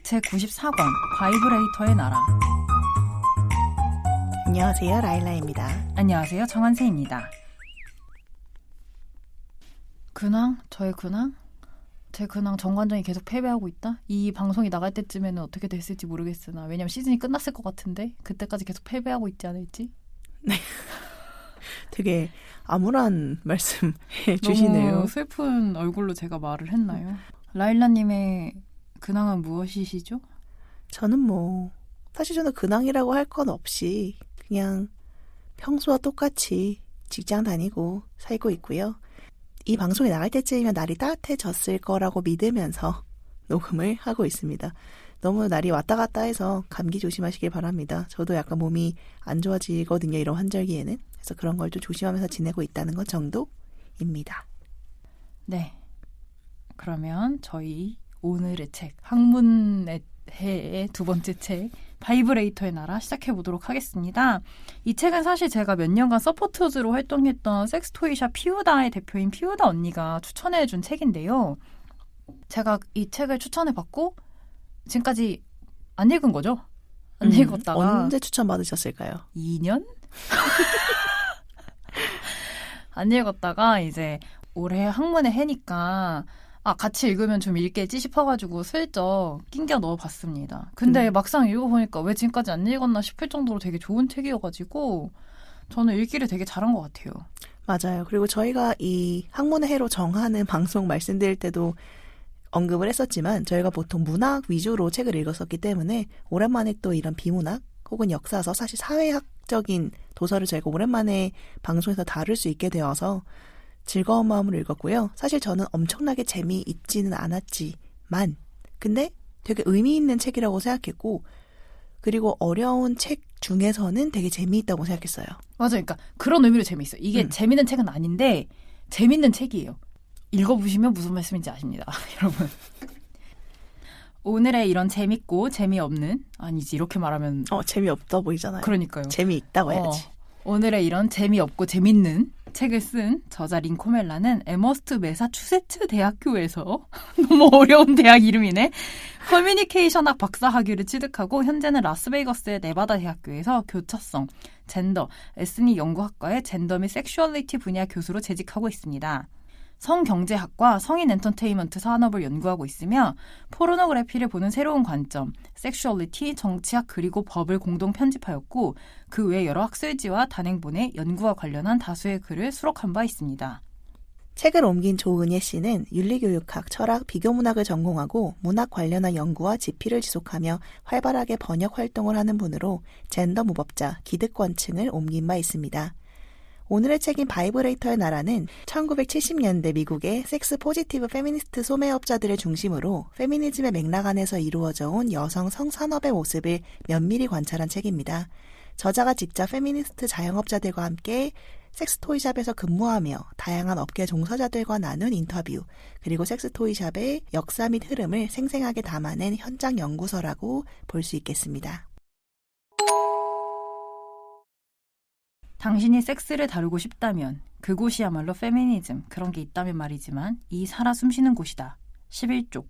수학 제94권 바이브레이터의 나라. 안녕하세요. 라일라입니다. 안녕하세요. 정한세입니다. 근황? 저의 근황? 제 근황 정관장이 계속 패배하고 있다? 이 방송이 나갈 때쯤에는 어떻게 됐을지 모르겠으나 왜냐면 시즌이 끝났을 것 같은데 그때까지 계속 패배하고 있지 않을지? 네. 되게 암울한 말씀 해주시네요. 너무 슬픈 얼굴로 제가 말을 했나요? 라일라님의 근황은 무엇이시죠? 저는 사실 저는 근황이라고 할 건 없이 그냥 평소와 똑같이 직장 다니고 살고 있고요. 이 방송이 나갈 때쯤이면 날이 따뜻해졌을 거라고 믿으면서 녹음을 하고 있습니다. 너무 날이 왔다 갔다 해서 감기 조심하시길 바랍니다. 저도 약간 몸이 안 좋아지거든요. 이런 환절기에는. 그래서 그런 걸 좀 조심하면서 지내고 있다는 것 정도입니다. 네. 그러면 저희 오늘의 책, 학문의 해의 두 번째 책, 바이브레이터의 나라 시작해보도록 하겠습니다. 이 책은 사실 제가 몇 년간 서포터즈로 활동했던 섹스토이샵 피우다의 대표인 피우다 언니가 추천해준 책인데요. 제가 이 책을 추천해받고 지금까지 안 읽은 거죠? 안 읽었다가 언제 추천받으셨을까요? 2년? 안 읽었다가 이제 올해 학문의 해니까 같이 읽으면 좀 읽겠지 싶어가지고 슬쩍 낑겨 넣어봤습니다. 근데 막상 읽어보니까 왜 지금까지 안 읽었나 싶을 정도로 되게 좋은 책이어가지고 저는 읽기를 되게 잘한 것 같아요. 맞아요. 그리고 저희가 이 학문의 해로 정하는 방송 말씀드릴 때도 언급을 했었지만 저희가 보통 문학 위주로 책을 읽었었기 때문에 오랜만에 또 이런 비문학 혹은 역사서 사실 사회학적인 도서를 저희가 오랜만에 방송에서 다룰 수 있게 되어서 즐거운 마음으로 읽었고요. 사실 저는 엄청나게 재미있지는 않았지만 근데 되게 의미 있는 책이라고 생각했고 그리고 어려운 책 중에서는 되게 재미있다고 생각했어요. 맞아요. 그러니까 그런 의미로 재미있어요. 이게 재밌는 책은 아닌데 재밌는 책이에요. 읽어보시면 무슨 말씀인지 아십니다. 여러분. 오늘의 이런 재밌고 재미없는 아니지 이렇게 말하면 재미없다 보이잖아요. 그러니까요. 재미있다고 해야지. 오늘의 이런 재미없고 재밌는 책을 쓴 저자 린 코멜라는 에머스트 매사추세츠 대학교에서 너무 어려운 대학 이름이네. 커뮤니케이션학 박사학위를 취득하고 현재는 라스베이거스의 네바다 대학교에서 교차성, 젠더, 에스닉 연구학과의 젠더 및 섹슈얼리티 분야 교수로 재직하고 있습니다. 성경제학과 성인 엔터테인먼트 산업을 연구하고 있으며 포르노그래피를 보는 새로운 관점, 섹슈얼리티, 정치학 그리고 법을 공동 편집하였고 그 외 여러 학술지와 단행본의 연구와 관련한 다수의 글을 수록한 바 있습니다. 책을 옮긴 조은예 씨는 윤리교육학, 철학, 비교문학을 전공하고 문학 관련한 연구와 집필을 지속하며 활발하게 번역 활동을 하는 분으로 젠더 무법자, 기득권층을 옮긴 바 있습니다. 오늘의 책인 바이브레이터의 나라는 1970년대 미국의 섹스 포지티브 페미니스트 소매업자들을 중심으로 페미니즘의 맥락 안에서 이루어져 온 여성 성산업의 모습을 면밀히 관찰한 책입니다. 저자가 직접 페미니스트 자영업자들과 함께 섹스토이샵에서 근무하며 다양한 업계 종사자들과 나눈 인터뷰, 그리고 섹스토이샵의 역사 및 흐름을 생생하게 담아낸 현장 연구서라고 볼 수 있겠습니다. 당신이 섹스를 다루고 싶다면 그곳이야말로 페미니즘, 그런 게 있다면 말이지만 이 살아 숨쉬는 곳이다. 11쪽.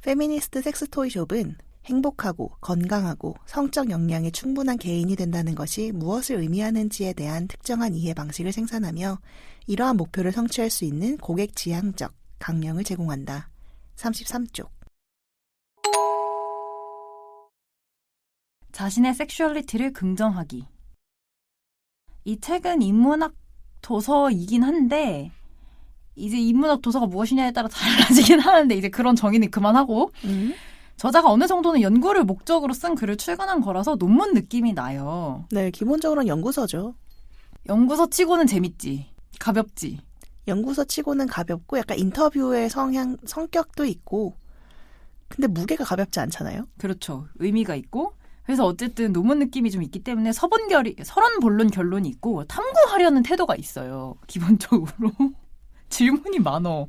페미니스트 섹스토이숍은 행복하고 건강하고 성적 역량이 충분한 개인이 된다는 것이 무엇을 의미하는지에 대한 특정한 이해 방식을 생산하며 이러한 목표를 성취할 수 있는 고객 지향적 강령을 제공한다. 33쪽. 자신의 섹슈얼리티를 긍정하기. 이 책은 인문학 도서이긴 한데 이제 인문학 도서가 무엇이냐에 따라 달라지긴 하는데 이제 그런 정의는 그만하고 저자가 어느 정도는 연구를 목적으로 쓴 글을 출간한 거라서 논문 느낌이 나요. 네, 기본적으로는 연구서죠. 연구서 치고는 재밌지. 가볍지. 연구서 치고는 가볍고 약간 인터뷰의 성격도 있고 근데 무게가 가볍지 않잖아요. 그렇죠. 의미가 있고 그래서 어쨌든 논문 느낌이 좀 있기 때문에 서론 본론 결론이 있고 탐구하려는 태도가 있어요. 기본적으로. 질문이 많어.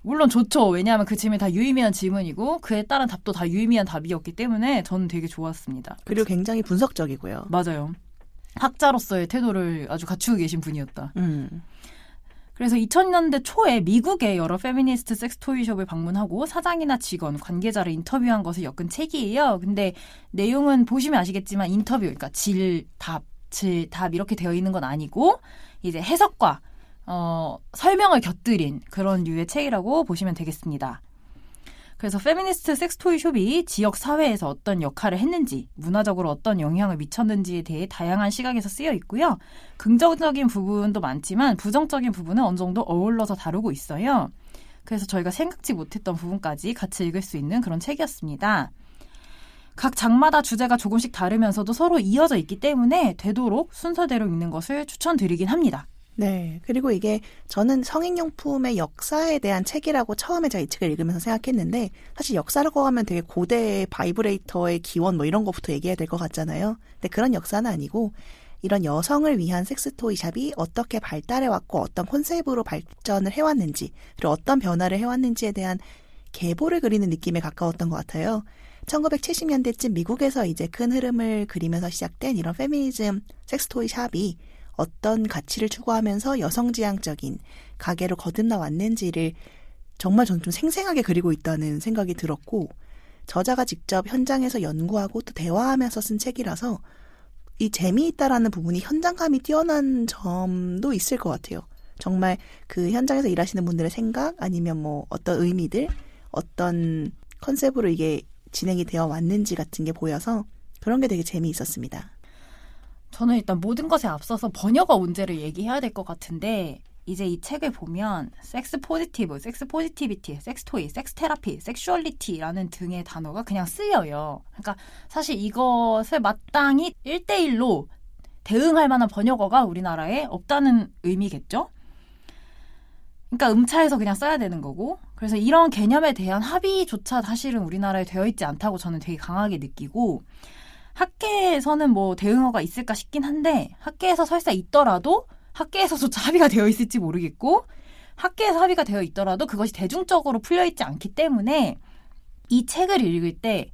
물론 좋죠. 왜냐하면 그 질문이 다 유의미한 질문이고 그에 따른 답도 다 유의미한 답이었기 때문에 저는 되게 좋았습니다. 그리고 굉장히 분석적이고요. 맞아요. 학자로서의 태도를 아주 갖추고 계신 분이었다. 그래서 2000년대 초에 미국의 여러 페미니스트 섹스토이숍을 방문하고 사장이나 직원, 관계자를 인터뷰한 것을 엮은 책이에요. 근데 내용은 보시면 아시겠지만 인터뷰, 그러니까 질, 답 이렇게 되어 있는 건 아니고 이제 해석과 설명을 곁들인 그런 류의 책이라고 보시면 되겠습니다. 그래서 페미니스트 섹스토이숍이 지역 사회에서 어떤 역할을 했는지, 문화적으로 어떤 영향을 미쳤는지에 대해 다양한 시각에서 쓰여 있고요. 긍정적인 부분도 많지만 부정적인 부분은 어느 정도 어울러서 다루고 있어요. 그래서 저희가 생각지 못했던 부분까지 같이 읽을 수 있는 그런 책이었습니다. 각 장마다 주제가 조금씩 다르면서도 서로 이어져 있기 때문에 되도록 순서대로 읽는 것을 추천드리긴 합니다. 네. 그리고 이게 저는 성인용품의 역사에 대한 책이라고 처음에 제가 이 책을 읽으면서 생각했는데 사실 역사라고 하면 되게 고대 바이브레이터의 기원 뭐 이런 것부터 얘기해야 될 것 같잖아요. 근데 그런 역사는 아니고 이런 여성을 위한 섹스토이샵이 어떻게 발달해왔고 어떤 컨셉으로 발전을 해왔는지 그리고 어떤 변화를 해왔는지에 대한 계보를 그리는 느낌에 가까웠던 것 같아요. 1970년대쯤 미국에서 이제 큰 흐름을 그리면서 시작된 이런 페미니즘 섹스토이샵이 어떤 가치를 추구하면서 여성지향적인 가게로 거듭나 왔는지를 정말 저는 좀 생생하게 그리고 있다는 생각이 들었고 저자가 직접 현장에서 연구하고 또 대화하면서 쓴 책이라서 이 재미있다라는 부분이 현장감이 뛰어난 점도 있을 것 같아요. 정말 그 현장에서 일하시는 분들의 생각 아니면 뭐 어떤 의미들 어떤 컨셉으로 이게 진행이 되어 왔는지 같은 게 보여서 그런 게 되게 재미있었습니다. 저는 일단 모든 것에 앞서서 번역어 문제를 얘기해야 될 것 같은데 이제 이 책을 보면 섹스 포지티브, 섹스 포지티비티, 섹스토이, 섹스테라피, 섹슈얼리티라는 등의 단어가 그냥 쓰여요. 그러니까 사실 이것을 마땅히 1대1로 대응할 만한 번역어가 우리나라에 없다는 의미겠죠? 그러니까 음차해서 그냥 써야 되는 거고 그래서 이런 개념에 대한 합의조차 사실은 우리나라에 되어 있지 않다고 저는 되게 강하게 느끼고 학계에서는 뭐 대응어가 있을까 싶긴 한데 학계에서 설사 있더라도 학계에서조차 합의가 되어 있을지 모르겠고 학계에서 합의가 되어 있더라도 그것이 대중적으로 풀려있지 않기 때문에 이 책을 읽을 때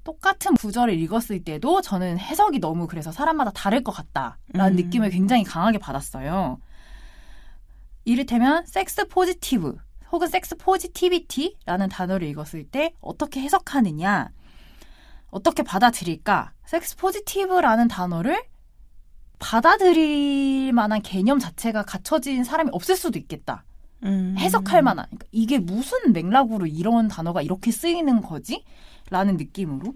똑같은 구절을 읽었을 때도 저는 해석이 너무 그래서 사람마다 다를 것 같다라는 느낌을 굉장히 강하게 받았어요. 이를테면 섹스 포지티브 혹은 섹스 포지티비티라는 단어를 읽었을 때 어떻게 해석하느냐 어떻게 받아들일까? 섹스 포지티브라는 단어를 받아들일 만한 개념 자체가 갖춰진 사람이 없을 수도 있겠다. 해석할 만한. 그러니까 이게 무슨 맥락으로 이런 단어가 이렇게 쓰이는 거지? 라는 느낌으로.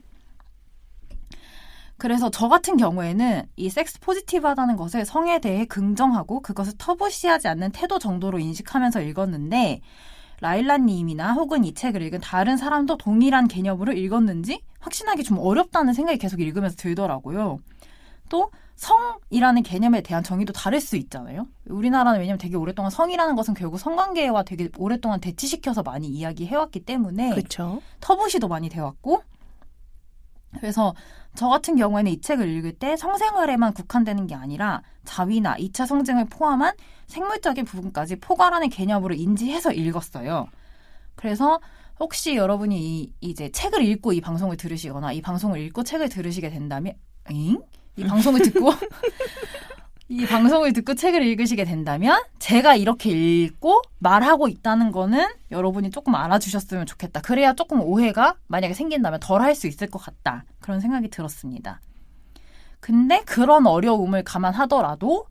그래서 저 같은 경우에는 이 섹스 포지티브하다는 것을 성에 대해 긍정하고 그것을 터부시하지 않는 태도 정도로 인식하면서 읽었는데 라일라님이나 혹은 이 책을 읽은 다른 사람도 동일한 개념으로 읽었는지 확신하기 좀 어렵다는 생각이 계속 읽으면서 들더라고요. 또 성이라는 개념에 대한 정의도 다를 수 있잖아요. 우리나라는 왜냐면 되게 오랫동안 성이라는 것은 결국 성관계와 되게 오랫동안 대치시켜서 많이 이야기해왔기 때문에 그렇죠. 터부시도 많이 돼왔고 그래서 저 같은 경우에는 이 책을 읽을 때 성생활에만 국한되는 게 아니라 자위나 2차 성징을 포함한 생물적인 부분까지 포괄하는 개념으로 인지해서 읽었어요. 그래서 혹시 여러분이 이제 책을 읽고 이 방송을 들으시거나 이 방송을 읽고 책을 들으시게 된다면 이 방송을 듣고 이 방송을 듣고 책을 읽으시게 된다면 제가 이렇게 읽고 말하고 있다는 거는 여러분이 조금 알아주셨으면 좋겠다. 그래야 조금 오해가 만약에 생긴다면 덜 할 수 있을 것 같다. 그런 생각이 들었습니다. 근데 그런 어려움을 감안하더라도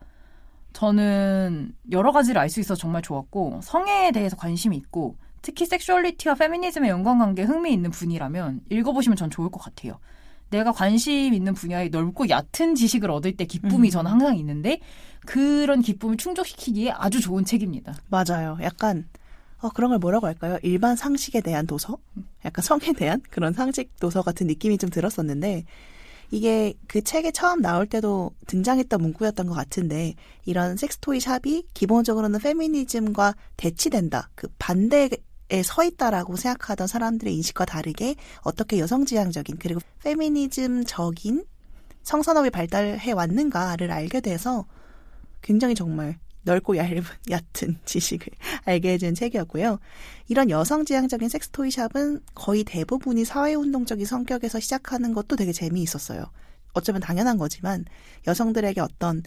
저는 여러 가지를 알 수 있어서 정말 좋았고 성에 대해서 관심이 있고 특히 섹슈얼리티와 페미니즘의 연관관계에 흥미있는 분이라면 읽어보시면 전 좋을 것 같아요. 내가 관심 있는 분야에 넓고 얕은 지식을 얻을 때 기쁨이 저는 항상 있는데 그런 기쁨을 충족시키기에 아주 좋은 책입니다. 맞아요. 약간 그런 걸 뭐라고 할까요? 일반 상식에 대한 도서? 약간 성에 대한 그런 상식 도서 같은 느낌이 좀 들었었는데 이게 그 책에 처음 나올 때도 등장했던 문구였던 것 같은데 이런 섹스토이 샵이 기본적으로는 페미니즘과 대치된다. 그 반대에 서 있다라고 생각하던 사람들의 인식과 다르게 어떻게 여성지향적인 그리고 페미니즘적인 성산업이 발달해 왔는가를 알게 돼서 굉장히 정말 넓고 얕은 지식을 알게 해준 책이었고요. 이런 여성지향적인 섹스토이샵은 거의 대부분이 사회운동적인 성격에서 시작하는 것도 되게 재미있었어요. 어쩌면 당연한 거지만 여성들에게 어떤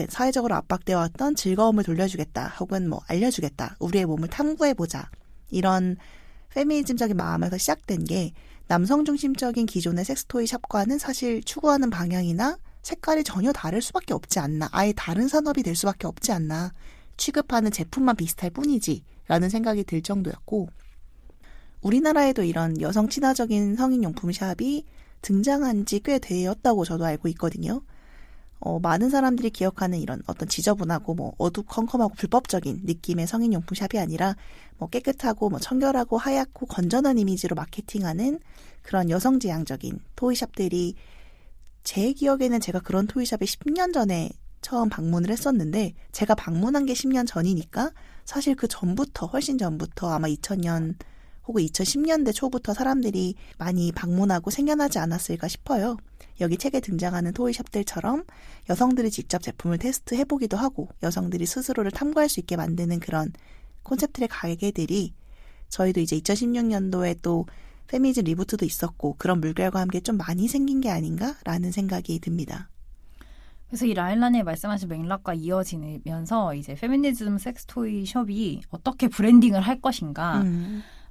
사회적으로 압박되어 왔던 즐거움을 돌려주겠다, 혹은 뭐 알려주겠다, 우리의 몸을 탐구해보자, 이런 페미니즘적인 마음에서 시작된 게 남성 중심적인 기존의 섹스토이 샵과는 사실 추구하는 방향이나 색깔이 전혀 다를 수밖에 없지 않나, 아예 다른 산업이 될 수밖에 없지 않나, 취급하는 제품만 비슷할 뿐이지 라는 생각이 들 정도였고, 우리나라에도 이런 여성 친화적인 성인용품 샵이 등장한 지 꽤 되었다고 저도 알고 있거든요. 많은 사람들이 기억하는 이런 어떤 지저분하고 뭐 어두컴컴하고 불법적인 느낌의 성인용품 샵이 아니라 뭐 깨끗하고 뭐 청결하고 하얗고 건전한 이미지로 마케팅하는 그런 여성지향적인 토이샵들이, 제 기억에는 제가 그런 토이샵에 10년 전에 처음 방문을 했었는데, 제가 방문한 게 10년 전이니까 사실 그 전부터, 훨씬 전부터 아마 2000년 혹은 2010년대 초부터 사람들이 많이 방문하고 생겨나지 않았을까 싶어요. 여기 책에 등장하는 토이샵들처럼 여성들이 직접 제품을 테스트해보기도 하고 여성들이 스스로를 탐구할 수 있게 만드는 그런 콘셉트의 가게들이, 저희도 이제 2016년도에 또 페미니즘 리부트도 있었고 그런 물결과 함께 좀 많이 생긴 게 아닌가라는 생각이 듭니다. 그래서 이 라일란이 말씀하신 맥락과 이어지면서 이제 페미니즘 섹스토이 숍이 어떻게 브랜딩을 할 것인가,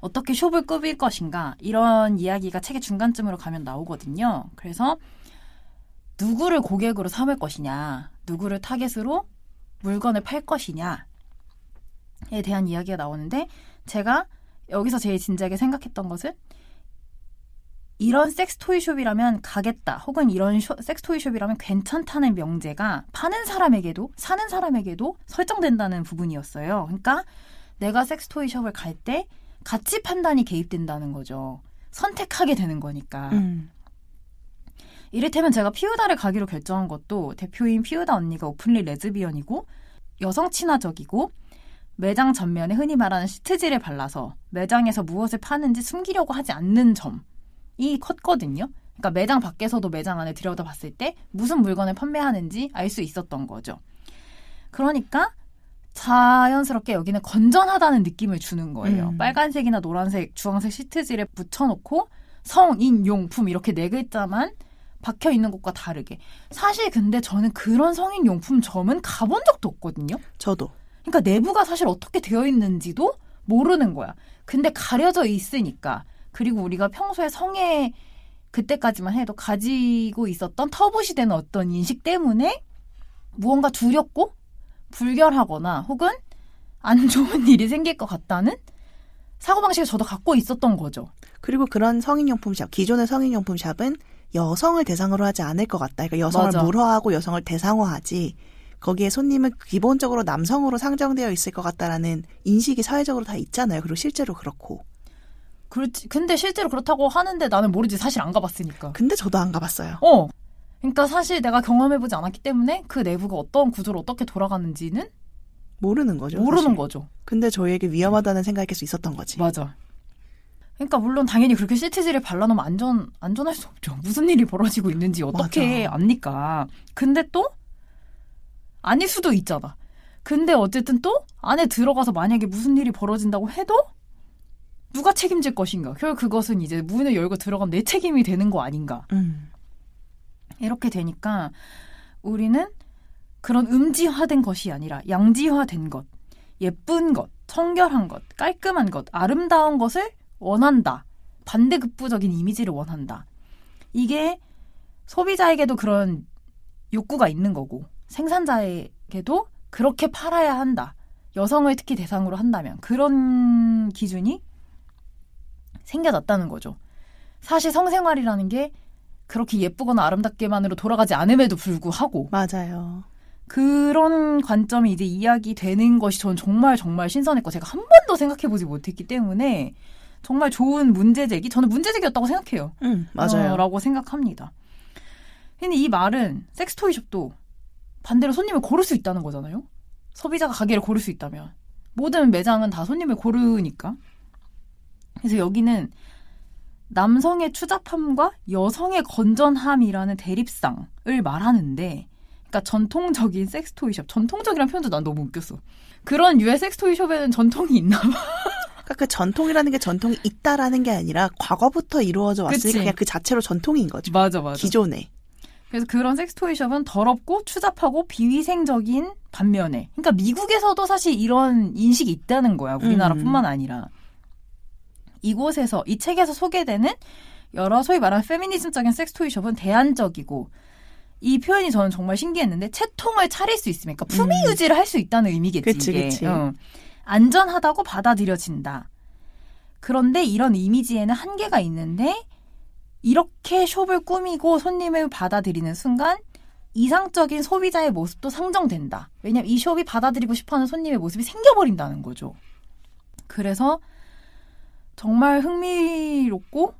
어떻게 숍을 꾸밀 것인가, 이런 이야기가 책의 중간쯤으로 가면 나오거든요. 그래서 누구를 고객으로 삼을 것이냐, 누구를 타겟으로 물건을 팔 것이냐에 대한 이야기가 나오는데, 제가 여기서 제일 진지하게 생각했던 것은 이런 섹스토이숍이라면 가겠다, 혹은 이런 섹스토이숍이라면 괜찮다는 명제가 파는 사람에게도 사는 사람에게도 설정된다는 부분이었어요. 그러니까 내가 섹스토이숍을 갈 때 가치 판단이 개입된다는 거죠. 선택하게 되는 거니까. 이를테면 제가 피우다를 가기로 결정한 것도 대표인 피우다 언니가 오픈리 레즈비언이고 여성 친화적이고 매장 전면에 흔히 말하는 시트지를 발라서 매장에서 무엇을 파는지 숨기려고 하지 않는 점이 컸거든요. 그러니까 매장 밖에서도 매장 안에 들여다봤을 때 무슨 물건을 판매하는지 알 수 있었던 거죠. 그러니까 자연스럽게 여기는 건전하다는 느낌을 주는 거예요. 빨간색이나 노란색, 주황색 시트지를 붙여놓고 성인용품 이렇게 4글자만 박혀있는 것과 다르게. 사실 근데 저는 그런 성인용품점은 가본 적도 없거든요. 저도. 그러니까 내부가 사실 어떻게 되어 있는지도 모르는 거야. 근데 가려져 있으니까. 그리고 우리가 평소에 성에 그때까지만 해도 가지고 있었던 터부시되는 어떤 인식 때문에 무언가 두렵고 불결하거나 혹은 안 좋은 일이 생길 것 같다는 사고방식을 저도 갖고 있었던 거죠. 그리고 그런 성인용품 샵, 기존의 성인용품 샵은 여성을 대상으로 하지 않을 것 같다. 그러니까 여성을 맞아. 물화하고 여성을 대상화하지, 거기에 손님은 기본적으로 남성으로 상정되어 있을 것 같다라는 인식이 사회적으로 다 있잖아요. 그리고 실제로 그렇고. 그렇지. 근데 실제로 그렇다고 하는데 나는 모르지. 사실 안 가봤으니까. 근데 저도 안 가봤어요. 그러니까 사실 내가 경험해보지 않았기 때문에 그 내부가 어떤 구조로 어떻게 돌아가는지는 모르는 거죠. 모르는 사실. 거죠. 근데 저희에게 위험하다는 생각이 계속 있었던 거지. 맞아. 그러니까 물론 당연히 그렇게 시트지를 발라놓으면 안전할 수 없죠. 무슨 일이 벌어지고 있는지 어떻게 맞아. 압니까? 근데 또 아닐 수도 있잖아. 근데 어쨌든 또 안에 들어가서 만약에 무슨 일이 벌어진다고 해도 누가 책임질 것인가? 결국 그것은 이제 문을 열고 들어간 내 책임이 되는 거 아닌가? 이렇게 되니까 우리는 그런 음지화된 것이 아니라 양지화된 것, 예쁜 것, 청결한 것, 깔끔한 것, 아름다운 것을 원한다. 반대급부적인 이미지를 원한다. 이게 소비자에게도 그런 욕구가 있는 거고 생산자에게도 그렇게 팔아야 한다. 여성을 특히 대상으로 한다면 그런 기준이 생겨났다는 거죠. 사실 성생활이라는 게 그렇게 예쁘거나 아름답게만으로 돌아가지 않음에도 불구하고 맞아요. 그런 관점이 이제 이야기되는 것이 저는 정말 신선했고 제가 한 번도 생각해보지 못했기 때문에 정말 좋은 문제제기, 저는 문제제기였다고 생각해요. 맞아요. 라고 생각합니다. 근데 이 말은 섹스토이숍도 반대로 손님을 고를 수 있다는 거잖아요. 소비자가 가게를 고를 수 있다면. 모든 매장은 다 손님을 고르니까. 그래서 여기는 남성의 추잡함과 여성의 건전함이라는 대립상을 말하는데, 그러니까 전통적인 섹스토이숍, 전통적이라는 표현도 난 너무 웃겼어. 그런 유의 섹스토이숍에는 전통이 있나 봐. 그러니까 그 전통이라는 게 전통이 있다라는 게 아니라 과거부터 이루어져 왔으니까 그치. 그냥 그 자체로 전통인 거죠. 맞아. 기존에. 그래서 그런 섹스토이숍은 더럽고 추잡하고 비위생적인 반면에, 그러니까 미국에서도 사실 이런 인식이 있다는 거야. 우리나라뿐만 아니라. 이곳에서, 이 책에서 소개되는 여러 소위 말하는 페미니즘적인 섹스토이숍은 대안적이고, 이 표현이 저는 정말 신기했는데, 채통을 차릴 수 있으니까 품위 유지를 할 수 있다는 의미겠지. 그치, 이게. 그치. 안전하다고 받아들여진다. 그런데 이런 이미지에는 한계가 있는데, 이렇게 숍을 꾸미고 손님을 받아들이는 순간 이상적인 소비자의 모습도 상정된다. 왜냐면 이 숍이 받아들이고 싶어하는 손님의 모습이 생겨버린다는 거죠. 그래서 정말 흥미롭고,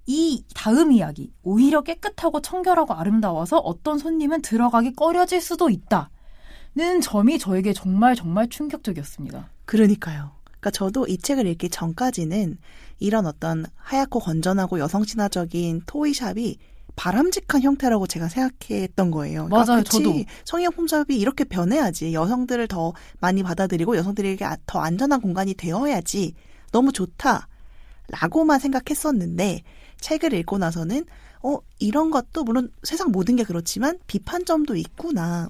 이 다음 이야기, 오히려 깨끗하고 청결하고 아름다워서 어떤 손님은 들어가기 꺼려질 수도 있다는 점이 저에게 정말 정말 충격적이었습니다. 그러니까요. 그러니까 저도 이 책을 읽기 전까지는 이런 어떤 하얗고 건전하고 여성 친화적인 토이샵이 바람직한 형태라고 제가 생각했던 거예요. 그러니까 맞아요, 그치, 저도. 성형품샵이 이렇게 변해야지. 여성들을 더 많이 받아들이고 여성들에게 더 안전한 공간이 되어야지. 너무 좋다. 라고만 생각했었는데 책을 읽고 나서는 이런 것도 물론 세상 모든 게 그렇지만 비판점도 있구나.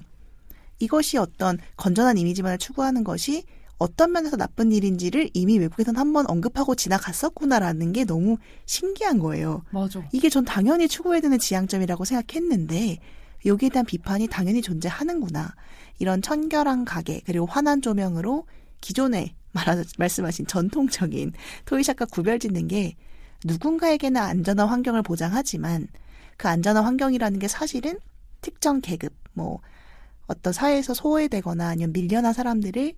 이것이 어떤 건전한 이미지만을 추구하는 것이 어떤 면에서 나쁜 일인지를 이미 외국에서는 한번 언급하고 지나갔었구나라는 게 너무 신기한 거예요. 맞아. 이게 전 당연히 추구해야 되는 지향점이라고 생각했는데 여기에 대한 비판이 당연히 존재하는구나. 이런 청결한 가게 그리고 환한 조명으로 기존에 말씀하신 전통적인 토이샵과 구별짓는 게 누군가에게는 안전한 환경을 보장하지만 그 안전한 환경이라는 게 사실은 특정 계급, 어떤 사회에서 소외되거나 아니면 밀려난 사람들을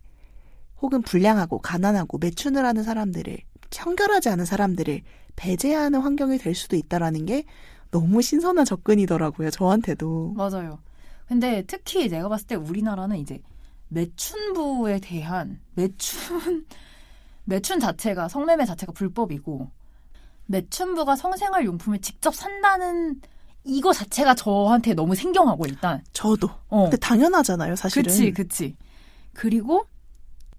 혹은 불량하고 가난하고 매춘을 하는 사람들을 청결하지 않은 사람들을 배제하는 환경이 될 수도 있다라는 게 너무 신선한 접근이더라고요. 저한테도. 맞아요. 근데 특히 내가 봤을 때 우리나라는 이제 매춘부에 대한 매춘 자체가 성매매 자체가 불법이고 매춘부가 성생활 용품을 직접 산다는 이거 자체가 저한테 너무 생경하고 일단 저도. 근데 당연하잖아요, 사실은. 그치. 그리고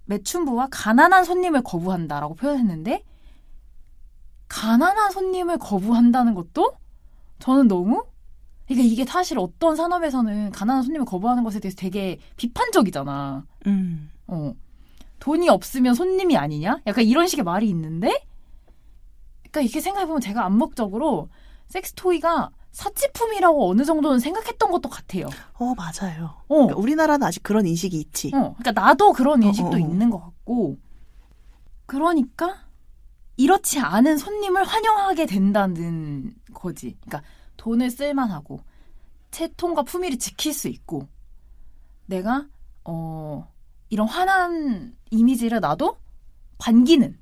매춘부와 가난한 손님을 거부한다라고 표현했는데 가난한 손님을 거부한다는 것도 저는 너무 그러니까 이게 사실 어떤 산업에서는 가난한 손님을 거부하는 것에 대해서 되게 비판적이잖아. 돈이 없으면 손님이 아니냐? 약간 이런 식의 말이 있는데 그러니까 이렇게 생각해보면 제가 암묵적으로 섹스토이가 사치품이라고 어느 정도는 생각했던 것도 같아요. 맞아요. 그러니까 우리나라는 아직 그런 인식이 있지. 그러니까 나도 그런 인식도 있는 것 같고 그러니까 이렇지 않은 손님을 환영하게 된다는 거지. 그러니까 돈을 쓸만하고 채통과 품위를 지킬 수 있고 내가 이런 환한 이미지를 나도 반기는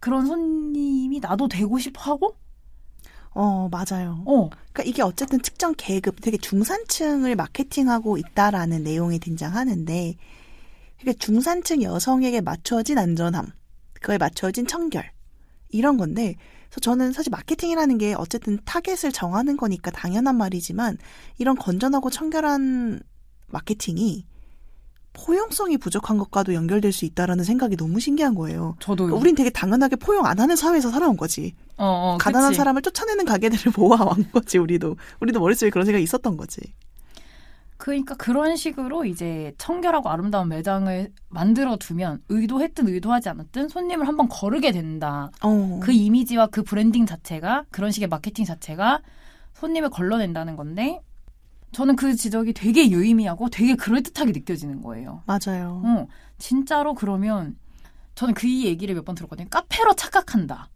그런 손님이 나도 되고 싶어하고 맞아요. 그러니까 이게 어쨌든 특정 계급, 되게 중산층을 마케팅하고 있다라는 내용이 등장하는데, 그러니까 중산층 여성에게 맞춰진 안전함, 그거에 맞춰진 청결, 이런 건데, 그래서 저는 사실 마케팅이라는 게 어쨌든 타겟을 정하는 거니까 당연한 말이지만, 이런 건전하고 청결한 마케팅이 포용성이 부족한 것과도 연결될 수 있다라는 생각이 너무 신기한 거예요. 저도. 그러니까 우린 되게 당연하게 포용 안 하는 사회에서 살아온 거지. 가난한 그치. 사람을 쫓아내는 가게들을 모아온 거지, 우리도 머릿속에 그런 생각이 있었던 거지. 그러니까 그런 식으로 이제 청결하고 아름다운 매장을 만들어두면 의도했든 의도하지 않았든 손님을 한번 거르게 된다. 그 이미지와 그 브랜딩 자체가 그런 식의 마케팅 자체가 손님을 걸러낸다는 건데 저는 그 지적이 되게 유의미하고 되게 그럴듯하게 느껴지는 거예요. 맞아요. 진짜로 그러면 저는 그 얘기를 몇 번 들었거든요. 카페로 착각한다.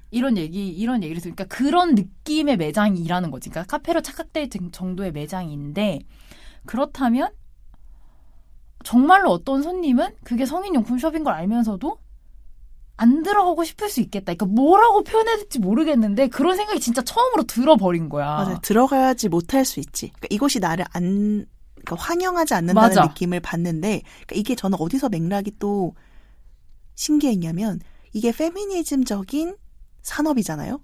이런 얘기를 들으니까 그런 느낌의 매장이라는 거지. 그러니까 카페로 착각될 정도의 매장인데 그렇다면 정말로 어떤 손님은 그게 성인용품 숍인 걸 알면서도 안 들어가고 싶을 수 있겠다. 그러니까 뭐라고 표현해야 될지 모르겠는데 그런 생각이 진짜 처음으로 들어버린 거야. 맞아요. 들어가야지 못할 수 있지. 그러니까 이것이 나를 그러니까 환영하지 않는다는 맞아. 느낌을 받는데 그러니까 이게 저는 어디서 맥락이 또 신기했냐면 이게 페미니즘적인 산업이잖아요.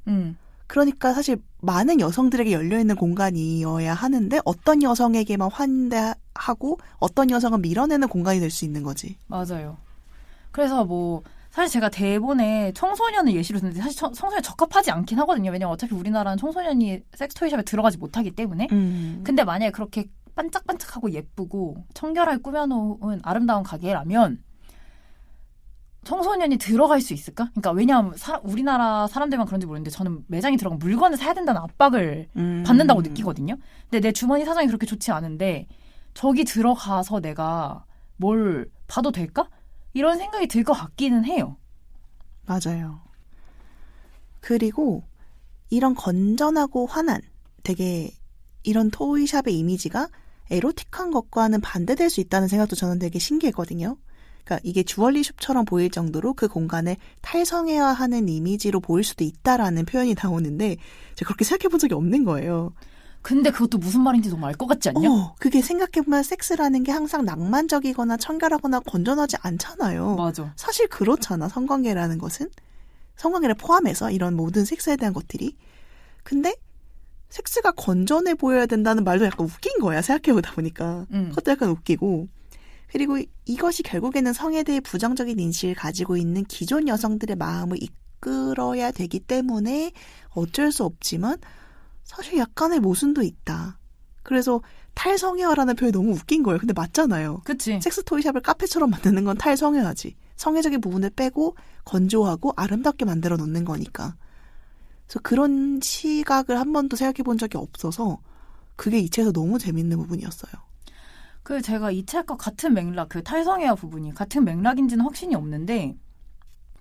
그러니까 사실 많은 여성들에게 열려있는 공간이어야 하는데 어떤 여성에게만 환대하고 어떤 여성은 밀어내는 공간이 될 수 있는 거지. 맞아요. 그래서 사실 제가 대본에 청소년을 예시로 드는데 사실 청소년 적합하지 않긴 하거든요. 왜냐면 어차피 우리나라는 청소년이 섹스토이샵에 들어가지 못하기 때문에. 근데 만약에 그렇게 반짝반짝하고 예쁘고 청결하게 꾸며놓은 아름다운 가게라면 청소년이 들어갈 수 있을까? 그러니까 왜냐하면 우리나라 사람들만 그런지 모르는데 저는 매장에 들어가면 물건을 사야 된다는 압박을 받는다고 느끼거든요. 근데 내 주머니 사정이 그렇게 좋지 않은데 저기 들어가서 내가 뭘 봐도 될까? 이런 생각이 들 것 같기는 해요. 맞아요. 그리고 이런 건전하고 환한 되게 이런 토이샵의 이미지가 에로틱한 것과는 반대될 수 있다는 생각도 저는 되게 신기했거든요. 그러니까 이게 주얼리숍처럼 보일 정도로 그 공간을 탈성애화하는 이미지로 보일 수도 있다라는 표현이 나오는데 제가 그렇게 생각해 본 적이 없는 거예요. 근데 그것도 무슨 말인지 너무 알 것 같지 않냐? 그게 생각해보면 섹스라는 게 항상 낭만적이거나 청결하거나 건전하지 않잖아요. 맞아. 사실 그렇잖아, 성관계라는 것은. 성관계를 포함해서 이런 모든 섹스에 대한 것들이. 근데 섹스가 건전해 보여야 된다는 말도 약간 웃긴 거야, 생각해보다 보니까. 그것도 약간 웃기고. 그리고 이것이 결국에는 성에 대해 부정적인 인식을 가지고 있는 기존 여성들의 마음을 이끌어야 되기 때문에 어쩔 수 없지만 사실 약간의 모순도 있다. 그래서 탈성애화라는 표현이 너무 웃긴 거예요. 근데 맞잖아요. 그치. 섹스 토이샵을 카페처럼 만드는 건 탈성애화지. 성애적인 부분을 빼고 건조하고 아름답게 만들어 놓는 거니까. 그래서 그런 시각을 한 번도 생각해 본 적이 없어서 그게 이 책에서 너무 재밌는 부분이었어요. 그 제가 이 책과 같은 맥락, 그 탈성애화 부분이 같은 맥락인지는 확신이 없는데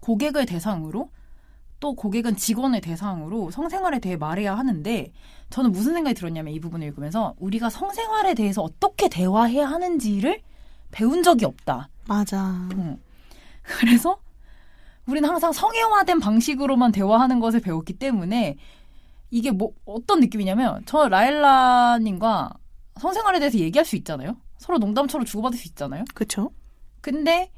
고객을 대상으로 또 고객은 직원을 대상으로 성생활에 대해 말해야 하는데 저는 무슨 생각이 들었냐면 이 부분을 읽으면서 우리가 성생활에 대해서 어떻게 대화해야 하는지를 배운 적이 없다. 맞아. 그래서 우리는 항상 성애화된 방식으로만 대화하는 것을 배웠기 때문에 이게 뭐 어떤 느낌이냐면 저 라일라님과 성생활에 대해서 얘기할 수 있잖아요. 서로 농담처럼 주고받을 수 있잖아요. 그렇죠. 근데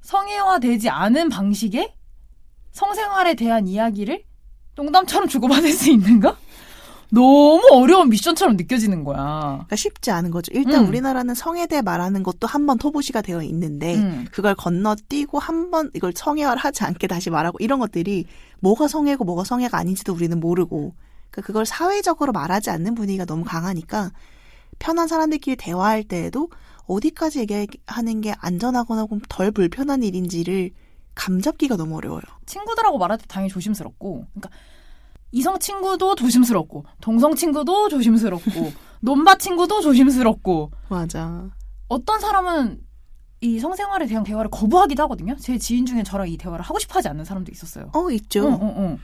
성애화되지 않은 방식의 성생활에 대한 이야기를 농담처럼 주고받을 수 있는가? 너무 어려운 미션처럼 느껴지는 거야. 그러니까 쉽지 않은 거죠. 일단 우리나라는 성에 대해 말하는 것도 한 번 토부시가 되어 있는데 그걸 건너뛰고 한 번 이걸 성애화를 하지 않게 다시 말하고 이런 것들이 뭐가 성애고 뭐가 성애가 아닌지도 우리는 모르고 그러니까 그걸 사회적으로 말하지 않는 분위기가 너무 강하니까 편한 사람들끼리 대화할 때에도 어디까지 얘기하는 게 안전하거나 덜 불편한 일인지를 감잡기가 너무 어려워요. 친구들하고 말할 때 당연히 조심스럽고 그러니까 이성 친구도 조심스럽고 동성 친구도 조심스럽고 논바 친구도 조심스럽고 맞아. 어떤 사람은 이 성생활에 대한 대화를 거부하기도 하거든요. 제 지인 중에 저랑 이 대화를 하고 싶어 하지 않는 사람도 있었어요. 있죠.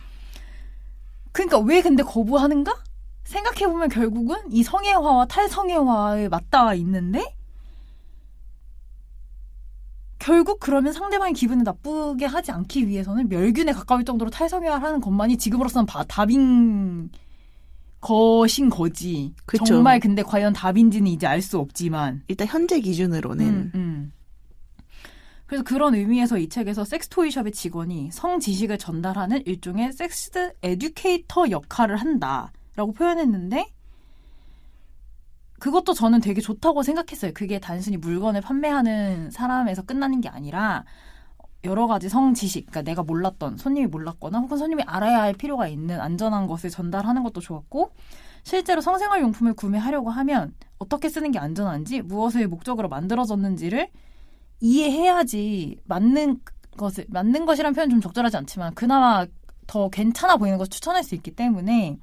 그러니까 왜 근데 거부하는가? 생각해보면 결국은 이 성애화와 탈성애화에 맞닿아 있는데 결국 그러면 상대방의 기분을 나쁘게 하지 않기 위해서는 멸균에 가까울 정도로 탈성애화를 하는 것만이 지금으로서는 답인 것인 거지. 그쵸. 정말 근데 과연 답인지는 이제 알 수 없지만 일단 현재 기준으로는 그래서 그런 의미에서 이 책에서 섹스토이샵의 직원이 성지식을 전달하는 일종의 섹스 에듀케이터 역할을 한다라고 표현했는데 그것도 저는 되게 좋다고 생각했어요. 그게 단순히 물건을 판매하는 사람에서 끝나는 게 아니라 여러 가지 성지식, 그러니까 내가 몰랐던, 손님이 몰랐거나 혹은 손님이 알아야 할 필요가 있는 안전한 것을 전달하는 것도 좋았고 실제로 성생활 용품을 구매하려고 하면 어떻게 쓰는 게 안전한지 무엇을 목적으로 만들어졌는지를 이해해야지 맞는 것이란 표현 좀 적절하지 않지만 그나마 더 괜찮아 보이는 것을 추천할 수 있기 때문에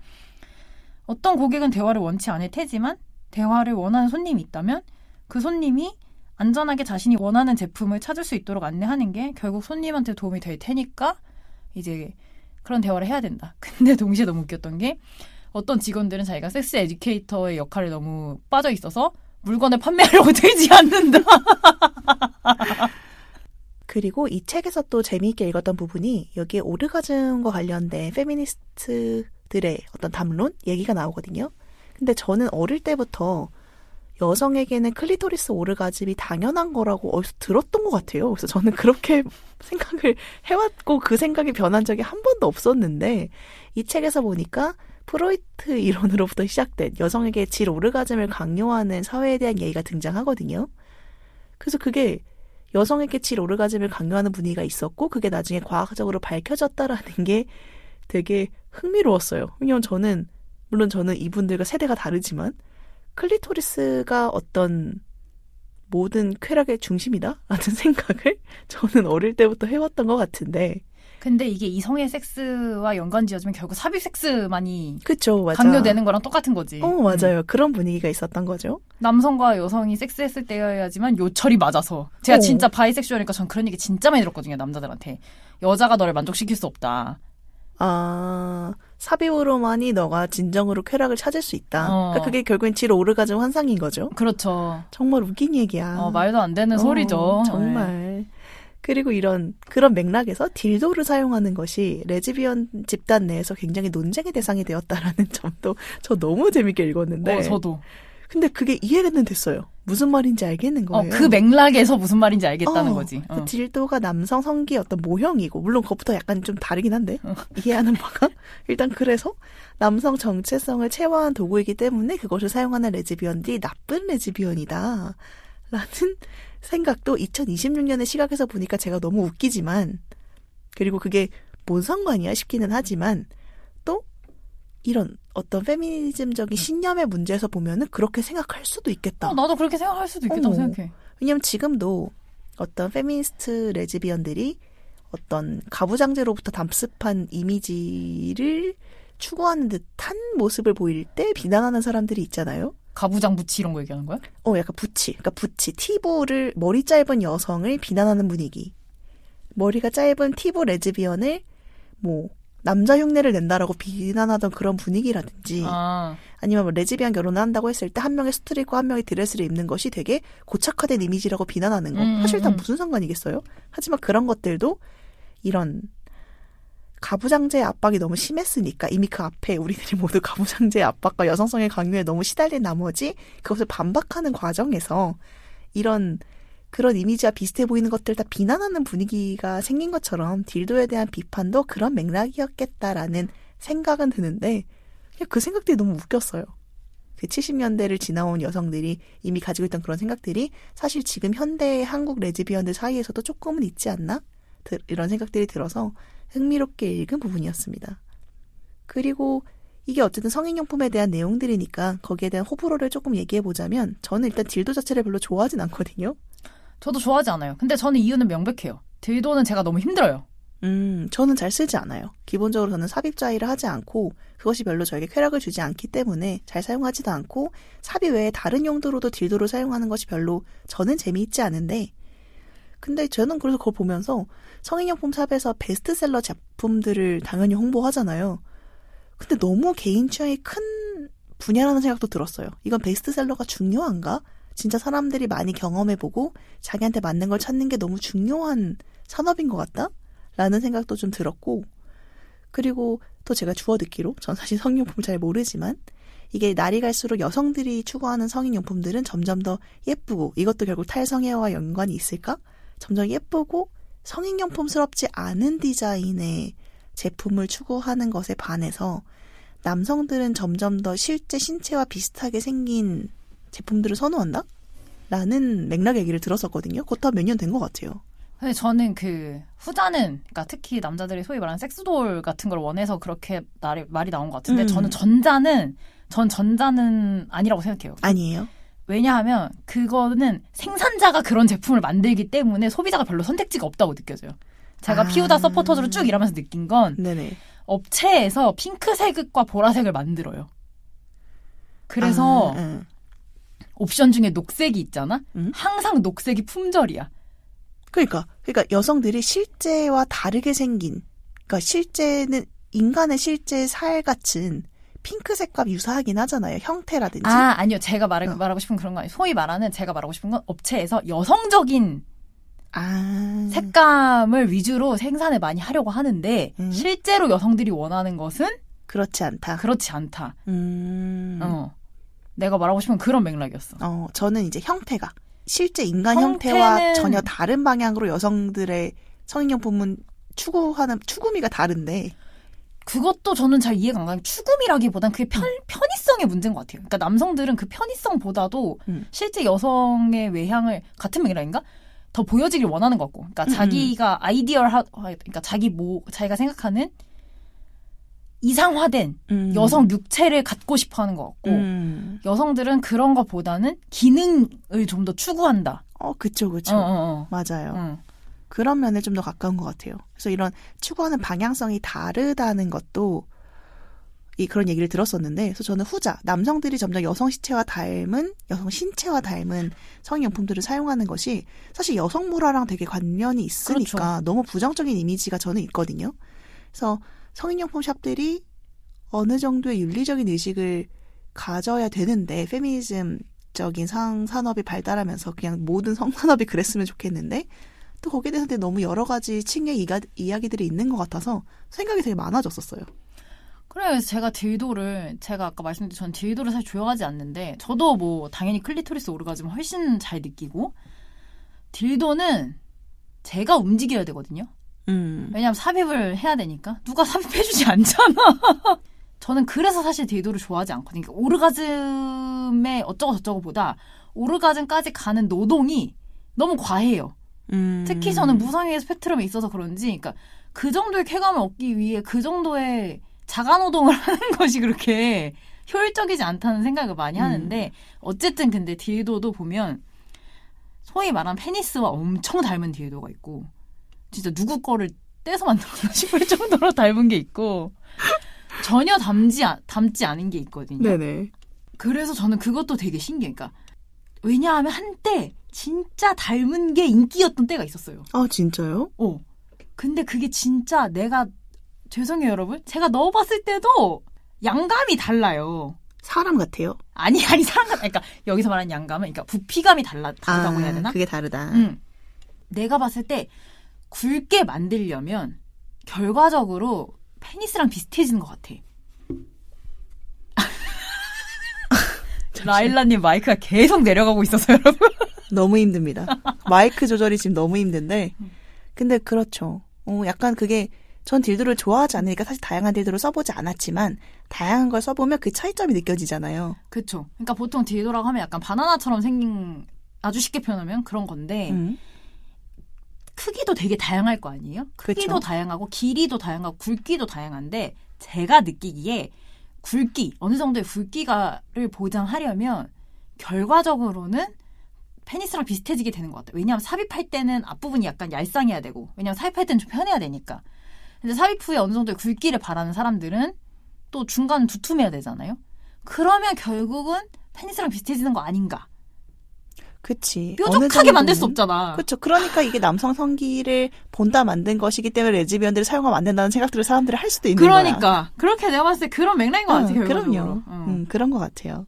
어떤 고객은 대화를 원치 않을 테지만 대화를 원하는 손님이 있다면 그 손님이 안전하게 자신이 원하는 제품을 찾을 수 있도록 안내하는 게 결국 손님한테 도움이 될 테니까 이제 그런 대화를 해야 된다. 근데 동시에 너무 웃겼던 게 어떤 직원들은 자기가 섹스 에듀케이터의 역할에 너무 빠져 있어서 물건을 판매하려고 들지 않는다. 그리고 이 책에서 또 재미있게 읽었던 부분이 여기에 오르가즘과 관련된 페미니스트들의 어떤 담론 얘기가 나오거든요. 근데 저는 어릴 때부터 여성에게는 클리토리스 오르가즘이 당연한 거라고 어디서 들었던 것 같아요. 그래서 저는 그렇게 생각을 해왔고 그 생각이 변한 적이 한 번도 없었는데 이 책에서 보니까 프로이트 이론으로부터 시작된 여성에게 질 오르가즘을 강요하는 사회에 대한 얘기가 등장하거든요. 그래서 그게 여성에게 질 오르가즘을 강요하는 분위기가 있었고 그게 나중에 과학적으로 밝혀졌다라는 게 되게 흥미로웠어요. 왜냐면 물론 저는 이분들과 세대가 다르지만 클리토리스가 어떤 모든 쾌락의 중심이다? 라는 생각을 저는 어릴 때부터 해왔던 것 같은데. 근데 이게 이성의 섹스와 연관지어지면 결국 삽입 섹스만이 그쵸, 맞아. 강요되는 거랑 똑같은 거지. 맞아요. 그런 분위기가 있었던 거죠. 남성과 여성이 섹스했을 때여야지만 요철이 맞아서. 제가 진짜 바이섹슈얼이니까 전 그런 얘기 진짜 많이 들었거든요, 남자들한테. 여자가 너를 만족시킬 수 없다. 삽입으로만이 너가 진정으로 쾌락을 찾을 수 있다. 그러니까 그게 결국엔 질 오르가즘 환상인 거죠. 그렇죠. 정말 웃긴 얘기야. 말도 안 되는 소리죠. 정말. 네. 그리고 그런 맥락에서 딜도를 사용하는 것이 레즈비언 집단 내에서 굉장히 논쟁의 대상이 되었다라는 점도 저 너무 재밌게 읽었는데. 저도. 근데 그게 이해는 됐어요. 무슨 말인지 알겠는 거예요. 그 맥락에서 무슨 말인지 알겠다는 거지. 그 딜도가 남성 성기의 어떤 모형이고, 물론 그것부터 약간 좀 다르긴 한데, 이해하는 바가. 일단 그래서 남성 정체성을 체화한 도구이기 때문에 그것을 사용하는 레즈비언들이 나쁜 레즈비언이다. 라는 생각도 2026년의 시각에서 보니까 제가 너무 웃기지만, 그리고 그게 뭔 상관이야 싶기는 하지만, 또 이런 어떤 페미니즘적인 신념의 문제에서 보면은 그렇게 생각할 수도 있겠다. 나도 그렇게 생각할 수도 있겠다고 생각해. 왜냐면 지금도 어떤 페미니스트 레즈비언들이 어떤 가부장제로부터 담습한 이미지를 추구하는 듯한 모습을 보일 때 비난하는 사람들이 있잖아요. 가부장 부치 이런 거 얘기하는 거야? 약간 부치. 그러니까 부치, 티보를, 머리 짧은 여성을 비난하는 분위기. 머리가 짧은 티보 레즈비언을 남자 흉내를 낸다라고 비난하던 그런 분위기라든지 아니면 레즈비언 결혼을 한다고 했을 때 한 명이 수트를 입고 한 명이 드레스를 입는 것이 되게 고착화된 이미지라고 비난하는 거. 사실 다 무슨 상관이겠어요? 하지만 그런 것들도 이런 가부장제의 압박이 너무 심했으니까 이미 그 앞에 우리들이 모두 가부장제의 압박과 여성성의 강요에 너무 시달린 나머지 그것을 반박하는 과정에서 그런 이미지와 비슷해 보이는 것들 다 비난하는 분위기가 생긴 것처럼 딜도에 대한 비판도 그런 맥락이었겠다라는 생각은 드는데 그냥 그 생각들이 너무 웃겼어요. 그 70년대를 지나온 여성들이 이미 가지고 있던 그런 생각들이 사실 지금 현대의 한국 레즈비언들 사이에서도 조금은 있지 않나? 이런 생각들이 들어서 흥미롭게 읽은 부분이었습니다. 그리고 이게 어쨌든 성인용품에 대한 내용들이니까 거기에 대한 호불호를 조금 얘기해보자면 저는 일단 딜도 자체를 별로 좋아하진 않거든요. 저도 좋아하지 않아요. 근데 저는 이유는 명백해요. 딜도는 제가 너무 힘들어요. 저는 잘 쓰지 않아요. 기본적으로 저는 삽입자위를 하지 않고 그것이 별로 저에게 쾌락을 주지 않기 때문에 잘 사용하지도 않고 삽입 외에 다른 용도로도 딜도를 사용하는 것이 별로 저는 재미있지 않은데 근데 저는 그래서 그걸 보면서 성인용품 샵에서 베스트셀러 제품들을 당연히 홍보하잖아요. 근데 너무 개인 취향이 큰 분야라는 생각도 들었어요. 이건 베스트셀러가 중요한가? 진짜 사람들이 많이 경험해보고 자기한테 맞는 걸 찾는 게 너무 중요한 산업인 것 같다? 라는 생각도 좀 들었고 그리고 또 제가 주워 듣기로 전 사실 성인용품을 잘 모르지만 이게 날이 갈수록 여성들이 추구하는 성인용품들은 점점 더 예쁘고 이것도 결국 탈성애와 연관이 있을까? 점점 예쁘고 성인용품스럽지 않은 디자인의 제품을 추구하는 것에 반해서 남성들은 점점 더 실제 신체와 비슷하게 생긴 제품들을 선호한다? 라는 맥락 얘기를 들었었거든요. 그것도 몇 년 된 것 같아요. 근데 저는 후자는, 그러니까 특히 남자들이 소위 말하는 섹스돌 같은 걸 원해서 그렇게 말이 나온 것 같은데 저는 전자는 아니라고 생각해요. 아니에요? 왜냐하면 그거는 생산자가 그런 제품을 만들기 때문에 소비자가 별로 선택지가 없다고 느껴져요. 제가 피우다 서포터즈로 쭉 일하면서 느낀 건 네네. 업체에서 핑크색과 보라색을 만들어요. 그래서 옵션 중에 녹색이 있잖아? 항상 녹색이 품절이야. 그러니까 여성들이 실제와 다르게 생긴, 그러니까 실제는 인간의 실제 살 같은 핑크색과 유사하긴 하잖아요. 형태라든지. 아니요. 제가 말하고 싶은 그런 거 아니에요. 소위 말하는 제가 말하고 싶은 건 업체에서 여성적인 색감을 위주로 생산을 많이 하려고 하는데 실제로 여성들이 원하는 것은 그렇지 않다. 내가 말하고 싶은 그런 맥락이었어. 저는 이제 형태가 실제 인간 형태와 전혀 다른 방향으로 여성들의 성인용품은 추구미가 다른데 그것도 저는 잘 이해가 안 가요. 추구미라기보단 그게 편의성의 문제인 것 같아요. 그러니까 남성들은 그 편의성보다도 실제 여성의 외향을 같은 맥락인가? 더 보여지길 원하는 것 같고. 그러니까 자기가 그러니까 자기가 생각하는 이상화된 여성 육체를 갖고 싶어 하는 것 같고, 여성들은 그런 것보다는 기능을 좀 더 추구한다. 그쵸. 맞아요. 그런 면에 좀 더 가까운 것 같아요. 그래서 이런 추구하는 방향성이 다르다는 것도 그런 얘기를 들었었는데, 그래서 저는 후자, 남성들이 점점 여성 신체와 닮은 성인용품들을 사용하는 것이 사실 여성 문화랑 되게 관련이 있으니까 그렇죠. 너무 부정적인 이미지가 저는 있거든요. 그래서 성인용품 샵들이 어느 정도의 윤리적인 의식을 가져야 되는데, 페미니즘적인 산업이 발달하면서 그냥 모든 성산업이 그랬으면 좋겠는데, 또 거기에 대해서 너무 여러 가지 층의 이야기들이 있는 것 같아서 생각이 되게 많아졌었어요. 그래서 제가 아까 말씀드린 전 딜도를 사실 좋아하지 않는데, 저도 뭐 당연히 클리토리스 오르가즘을 훨씬 잘 느끼고, 딜도는 제가 움직여야 되거든요. 왜냐면 삽입을 해야 되니까. 누가 삽입해주지 않잖아. 저는 그래서 사실 딜도를 좋아하지 않거든요. 그러니까 오르가즘의 어쩌고 저쩌고보다 오르가즘까지 가는 노동이 너무 과해요. 특히 저는 무성의의 스펙트럼에 있어서 그런지, 그러니까 그 정도의 쾌감을 얻기 위해 그 정도의 자가노동을 하는 것이 그렇게 효율적이지 않다는 생각을 많이 하는데, 어쨌든 근데 딜도도 보면 소위 말하는 페니스와 엄청 닮은 딜도가 있고, 진짜 누구 거를 떼서 만들었나 싶을 정도로 닮은 게 있고, 전혀 닮지 않은 게 있거든요. 네네. 그래서 저는 그것도 되게 신기해요. 그러니까 왜냐하면 한때 진짜 닮은 게 인기였던 때가 있었어요. 아, 진짜요? 근데 그게 진짜 죄송해요, 여러분. 제가 넣어봤을 때도 양감이 달라요. 사람 같아요? 아니, 그러니까 여기서 말하는 양감은, 그러니까 부피감이 다르다고 해야 되나? 그게 다르다. 내가 봤을 때 굵게 만들려면 결과적으로 페니스랑 비슷해지는 것 같아. 라일라님 마이크가 계속 내려가고 있어서 여러분. 너무 힘듭니다. 마이크 조절이 지금 너무 힘든데. 근데 그렇죠. 약간 그게 전 딜도를 좋아하지 않으니까 사실 다양한 딜도를 써보지 않았지만, 다양한 걸 써보면 그 차이점이 느껴지잖아요. 그렇죠. 그러니까 보통 딜도라고 하면 약간 바나나처럼 생긴, 아주 쉽게 표현하면 그런 건데, 크기도 되게 다양할 거 아니에요? 크기도 그쵸. 다양하고 길이도 다양하고 굵기도 다양한데, 제가 느끼기에 어느 정도의 굵기가를 보장하려면 결과적으로는 페니스랑 비슷해지게 되는 것 같아요. 왜냐하면 삽입할 때는 앞부분이 약간 얄쌍해야 되고, 왜냐하면 삽입할 때는 좀 편해야 되니까. 근데 삽입 후에 어느 정도의 굵기를 바라는 사람들은 또 중간은 두툼해야 되잖아요. 그러면 결국은 페니스랑 비슷해지는 거 아닌가. 그치. 뾰족하게 만들 수 없잖아. 그렇죠. 그러니까 이게 남성 성기를 본다 만든 것이기 때문에 레즈비언들을 사용하면 안 된다는 생각들을 사람들이 할 수도 있는 거야. 그러니까. 그렇게 내가 봤을 때 그런 맥락인 것 같아, 결과적으로. 그럼요. 그런 것 같아요.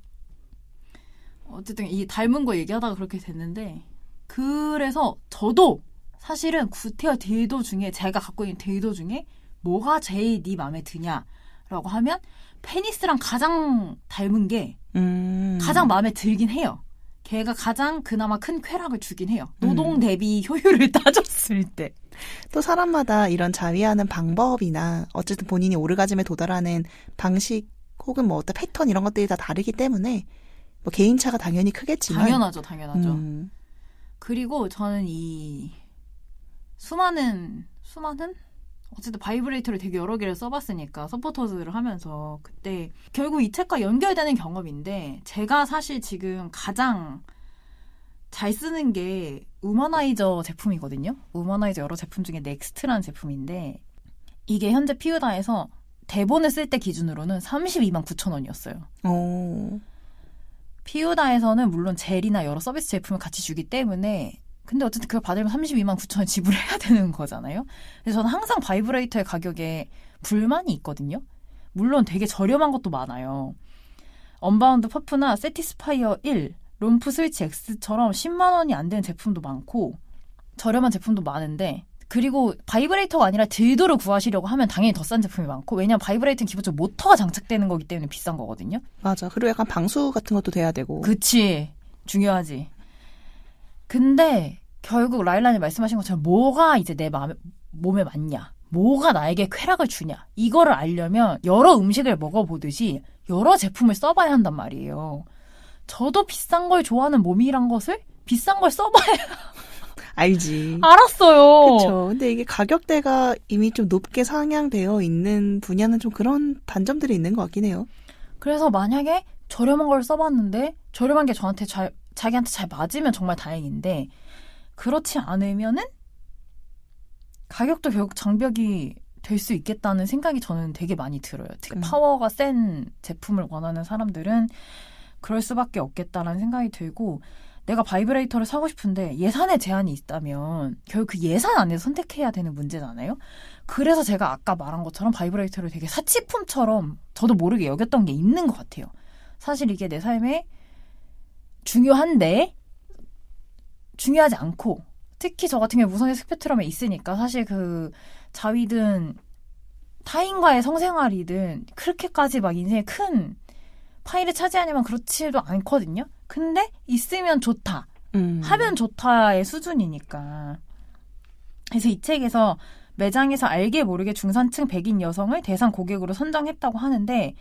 어쨌든 이 닮은 거 얘기하다가 그렇게 됐는데, 그래서 저도 사실은 구테어 딜도 중에, 제가 갖고 있는 딜도 중에 뭐가 제일 네 마음에 드냐라고 하면 페니스랑 가장 닮은 게 가장 마음에 들긴 해요. 걔가 가장 그나마 큰 쾌락을 주긴 해요. 노동 대비 효율을 따졌을 때. 또 사람마다 이런 자위하는 방법이나 어쨌든 본인이 오르가즘에 도달하는 방식 혹은 뭐 어떤 패턴 이런 것들이 다 다르기 때문에 뭐 개인차가 당연히 크겠지만. 당연하죠. 그리고 저는 이 수많은 어쨌든 바이브레이터를 되게 여러 개를 써봤으니까, 서포터즈를 하면서 그때 결국 이 책과 연결되는 경험인데, 제가 사실 지금 가장 잘 쓰는 게 우머나이저 제품이거든요. 우머나이저 여러 제품 중에 넥스트라는 제품인데, 이게 현재 피우다에서 대본을 쓸 때 기준으로는 32만 9천 원이었어요. 피우다에서는 물론 젤이나 여러 서비스 제품을 같이 주기 때문에, 근데 어쨌든 그걸 받으면 32만 9천 원 지불해야 되는 거잖아요. 그래서 저는 항상 바이브레이터의 가격에 불만이 있거든요. 물론 되게 저렴한 것도 많아요. 언바운드 퍼프나 세티스파이어 1, 롬프 스위치 X처럼 10만 원이 안 되는 제품도 많고, 저렴한 제품도 많은데, 그리고 바이브레이터가 아니라 딜도를 구하시려고 하면 당연히 더 싼 제품이 많고, 왜냐면 바이브레이터는 기본적으로 모터가 장착되는 거기 때문에 비싼 거거든요. 맞아. 그리고 약간 방수 같은 것도 돼야 되고. 그치. 중요하지. 근데 결국 라일란이 말씀하신 것처럼 뭐가 이제 내 몸에 맞냐, 뭐가 나에게 쾌락을 주냐, 이거를 알려면 여러 음식을 먹어보듯이 여러 제품을 써봐야 한단 말이에요. 저도 비싼 걸 좋아하는 몸이란 것을 비싼 걸 써봐야 알지. 알았어요. 그렇죠. 근데 이게 가격대가 이미 좀 높게 상향되어 있는 분야는 좀 그런 단점들이 있는 것 같긴 해요. 그래서 만약에 저렴한 걸 써봤는데 저렴한 게 자기한테 잘 맞으면 정말 다행인데 그렇지 않으면은 가격도 결국 장벽이 될 수 있겠다는 생각이 저는 되게 많이 들어요. 특히 파워가 센 제품을 원하는 사람들은 그럴 수밖에 없겠다라는 생각이 들고 내가 바이브레이터를 사고 싶은데 예산에 제한이 있다면 결국 그 예산 안에서 선택해야 되는 문제잖아요. 그래서 제가 아까 말한 것처럼 바이브레이터를 되게 사치품처럼 저도 모르게 여겼던 게 있는 것 같아요. 사실 이게 내 삶에 중요한데 중요하지 않고 특히 저 같은 경우 무성의 스펙트럼에 있으니까 사실 그 자위든 타인과의 성생활이든 그렇게까지 막 인생에 큰 파일을 차지하냐면 그렇지도 않거든요. 근데 있으면 좋다. 하면 좋다의 수준이니까. 그래서 이 책에서 매장에서 알게 모르게 중산층 백인 여성을 대상 고객으로 선정했다고 하는데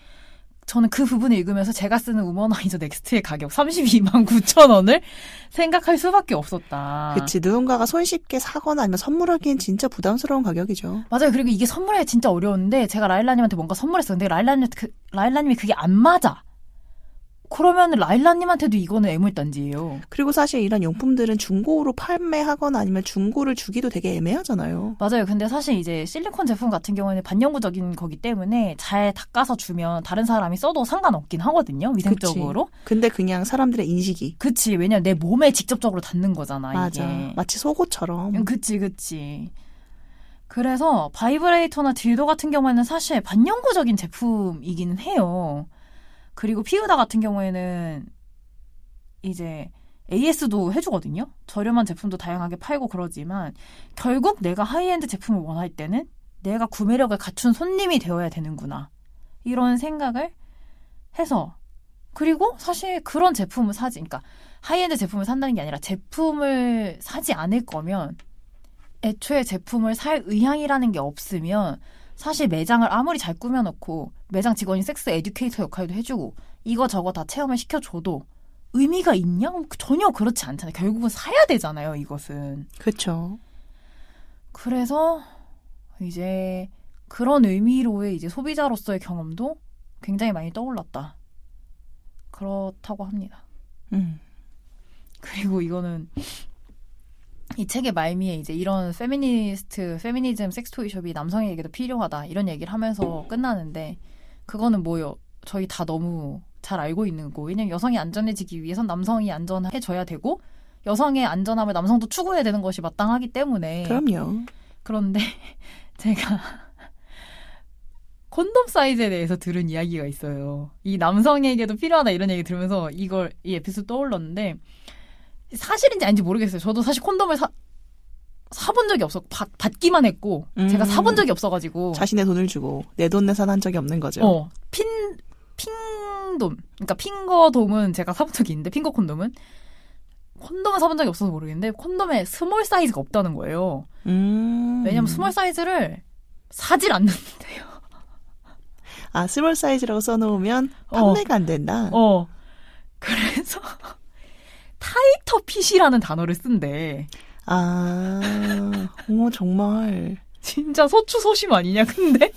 저는 그 부분을 읽으면서 제가 쓰는 우머나이저 넥스트의 가격 32만 9천 원을 생각할 수밖에 없었다. 그치. 누군가가 손쉽게 사거나 아니면 선물하기엔 진짜 부담스러운 가격이죠. 맞아요. 그리고 이게 선물하기 진짜 어려운데 제가 라일라님한테 뭔가 선물했어요. 근데 라일라님이 그게 안 맞아. 그러면 라일라님한테도 이거는 애물단지예요. 그리고 사실 이런 용품들은 중고로 판매하거나 아니면 중고를 주기도 되게 애매하잖아요. 맞아요. 근데 사실 이제 실리콘 제품 같은 경우에는 반영구적인 거기 때문에 잘 닦아서 주면 다른 사람이 써도 상관없긴 하거든요. 위생적으로. 그치. 근데 그냥 사람들의 인식이. 그치. 왜냐면 내 몸에 직접적으로 닿는 거잖아. 맞아. 이게. 마치 속옷처럼. 그치. 그래서 바이브레이터나 딜도 같은 경우에는 사실 반영구적인 제품이기는 해요. 그리고 피우다 같은 경우에는 이제 AS도 해주거든요. 저렴한 제품도 다양하게 팔고 그러지만 결국 내가 하이엔드 제품을 원할 때는 내가 구매력을 갖춘 손님이 되어야 되는구나. 이런 생각을 해서 그리고 사실 그런 제품을 그러니까 하이엔드 제품을 산다는 게 아니라 제품을 사지 않을 거면 애초에 제품을 살 의향이라는 게 없으면 사실 매장을 아무리 잘 꾸며놓고 매장 직원이 섹스 에듀케이터 역할도 해주고 이거저거 다 체험을 시켜줘도 의미가 있냐? 전혀 그렇지 않잖아요. 결국은 사야 되잖아요, 이것은. 그렇죠. 그래서 이제 그런 의미로의 이제 소비자로서의 경험도 굉장히 많이 떠올랐다. 그렇다고 합니다. 그리고 이거는 이 책의 말미에 이제 이런 페미니즘 섹스토이숍이 남성에게도 필요하다 이런 얘기를 하면서 끝나는데 그거는 뭐요? 저희 다 너무 잘 알고 있는 거고 왜냐면 여성이 안전해지기 위해선 남성이 안전해져야 되고 여성의 안전함을 남성도 추구해야 되는 것이 마땅하기 때문에 그럼요. 그런데 제가 콘돔 사이즈에 대해서 들은 이야기가 있어요. 이 남성에게도 필요하다 이런 얘기 들으면서 이 에피소드 떠올랐는데 사실인지 아닌지 모르겠어요. 저도 사실 콘돔을 사본 적이 없어. 받기만 했고 제가 사본 적이 없어가지고 자신의 돈을 주고 내 돈 내산한 적이 없는 거죠. 핑돔 그러니까 핑거돔은 제가 사본 적이 있는데 핑거 콘돔은 사본 적이 없어서 모르겠는데 콘돔에 스몰 사이즈가 없다는 거예요. 왜냐면 스몰 사이즈를 사질 않는데요. 아, 스몰 사이즈라고 써놓으면 판매가 안 된다. 그래서 타이터 핏이라는 단어를 쓴대. 아, 정말. 진짜 소추소심 아니냐, 근데?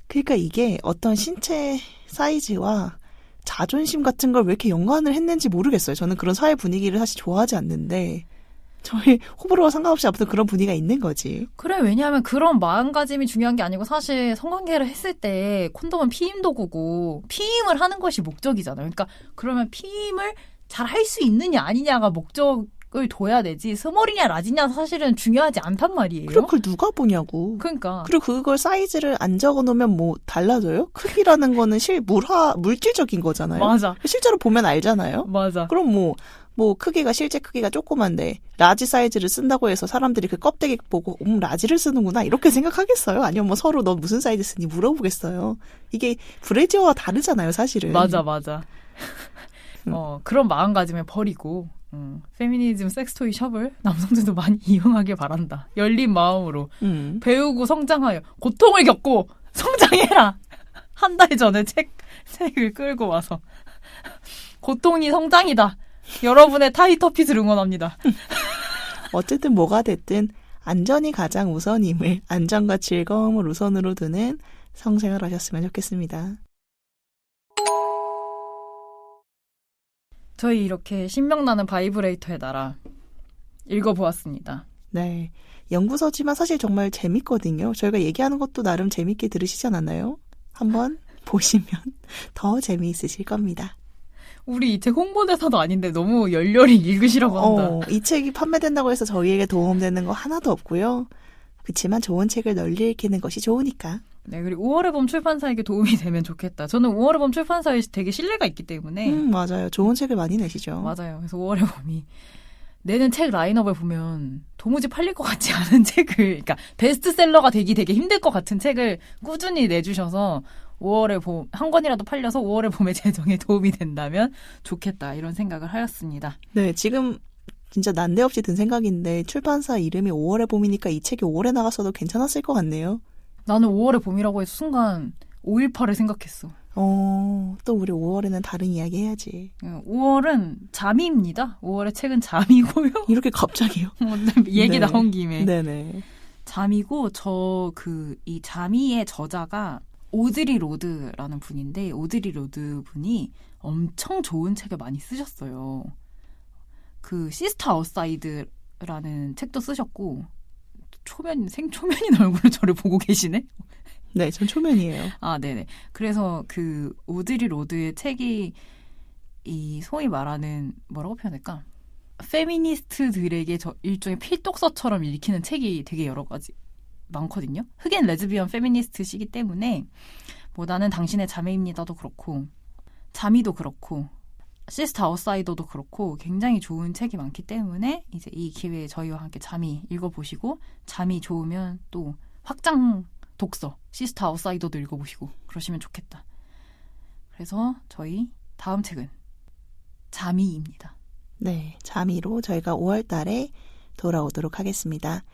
그러니까 이게 어떤 신체 사이즈와 자존심 같은 걸 왜 이렇게 연관을 했는지 모르겠어요. 저는 그런 사회 분위기를 사실 좋아하지 않는데 저희 호불호와 상관없이 아무튼 그런 분위기가 있는 거지. 그래, 왜냐하면 그런 마음가짐이 중요한 게 아니고 사실 성관계를 했을 때 콘돔은 피임 도구고 피임을 하는 것이 목적이잖아요. 그러니까 그러면 피임을 잘 할 수 있느냐 아니냐가 목적을 둬야 되지 스몰이냐 라지냐 사실은 중요하지 않단 말이에요. 그럼 그걸 누가 보냐고. 그러니까. 그리고 그걸 사이즈를 안 적어놓으면 뭐 달라져요? 크기라는 거는 물질적인 거잖아요. 맞아. 실제로 보면 알잖아요. 맞아. 그럼 뭐 크기가 실제 크기가 조그만데 라지 사이즈를 쓴다고 해서 사람들이 그 껍데기 보고 라지를 쓰는구나 이렇게 생각하겠어요? 아니면 뭐 서로 너 무슨 사이즈 쓰니 물어보겠어요? 이게 브래지어와 다르잖아요, 사실은. 맞아. 그런 마음가짐을 버리고 페미니즘 섹스토이 숍을 남성들도 많이 이용하길 바란다. 열린 마음으로 배우고 성장하여 고통을 겪고 성장해라. 한 달 전에 책을 끌고 와서 고통이 성장이다. 여러분의 타이터핏을 응원합니다. 어쨌든 뭐가 됐든 안전이 가장 우선임을, 안전과 즐거움을 우선으로 두는 성생활 하셨으면 좋겠습니다. 저희 이렇게 신명나는 바이브레이터의 나라 읽어보았습니다. 네. 연구서지만 사실 정말 재밌거든요. 저희가 얘기하는 것도 나름 재밌게 들으시지 않았나요? 한번 보시면 더 재미있으실 겁니다. 우리 이 책 홍보대사도 아닌데 너무 열렬히 읽으시라고 한다. 이 책이 판매된다고 해서 저희에게 도움되는 거 하나도 없고요. 그렇지만 좋은 책을 널리 읽히는 것이 좋으니까. 네, 그리고 5월의 봄 출판사에게 도움이 되면 좋겠다. 저는 5월의 봄 출판사에 되게 신뢰가 있기 때문에. 맞아요. 좋은 책을 많이 내시죠. 맞아요. 그래서 5월의 봄이 내는 책 라인업을 보면 도무지 팔릴 것 같지 않은 책을, 그러니까 베스트셀러가 되기 되게 힘들 것 같은 책을 꾸준히 내주셔서 5월의 봄, 한 권이라도 팔려서 5월의 봄의 재정에 도움이 된다면 좋겠다. 이런 생각을 하였습니다. 네, 지금 진짜 난데없이 든 생각인데 출판사 이름이 5월의 봄이니까 이 책이 5월에 나갔어도 괜찮았을 것 같네요. 나는 5월의 봄이라고 해서 순간 5.18을 생각했어. 또 우리 5월에는 다른 이야기 해야지. 5월은 잠이입니다. 5월의 책은 잠이고요. 이렇게 갑자기요? 얘기 네. 나온 김에. 네네. 잠이고, 이 잠이의 저자가 오드리 로드라는 분인데, 오드리 로드 분이 엄청 좋은 책을 많이 쓰셨어요. 그 시스터 아웃사이드라는 책도 쓰셨고, 생초면인 얼굴로 저를 보고 계시네? 네, 전 초면이에요. 아, 네네. 그래서 그 오드리 로드의 책이 이 소위 말하는 뭐라고 표현할까? 페미니스트들에게 일종의 필독서처럼 읽히는 책이 되게 여러 가지 많거든요. 흑인 레즈비언 페미니스트시기 때문에 뭐 나는 당신의 자매입니다도 그렇고 자미도 그렇고 시스터 아웃사이더도 그렇고 굉장히 좋은 책이 많기 때문에 이제 이 기회에 저희와 함께 잠이 읽어보시고 잠이 좋으면 또 확장 독서, 시스터 아웃사이더도 읽어보시고 그러시면 좋겠다. 그래서 저희 다음 책은 잠이입니다. 네, 잠이로 저희가 5월 달에 돌아오도록 하겠습니다.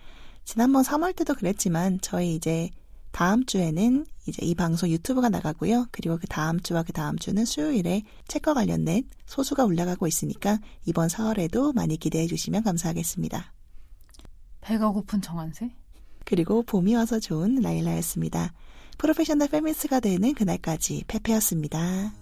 지난번 3월 때도 그랬지만 저희 이제 다음 주에는 이제 이 방송 유튜브가 나가고요. 그리고 그 다음 주와 그 다음 주는 수요일에 책과 관련된 소수가 올라가고 있으니까 이번 4월에도 많이 기대해 주시면 감사하겠습니다. 배가 고픈 정한세? 그리고 봄이 와서 좋은 라일라였습니다. 프로페셔널 페미니스트가 되는 그날까지 페페였습니다.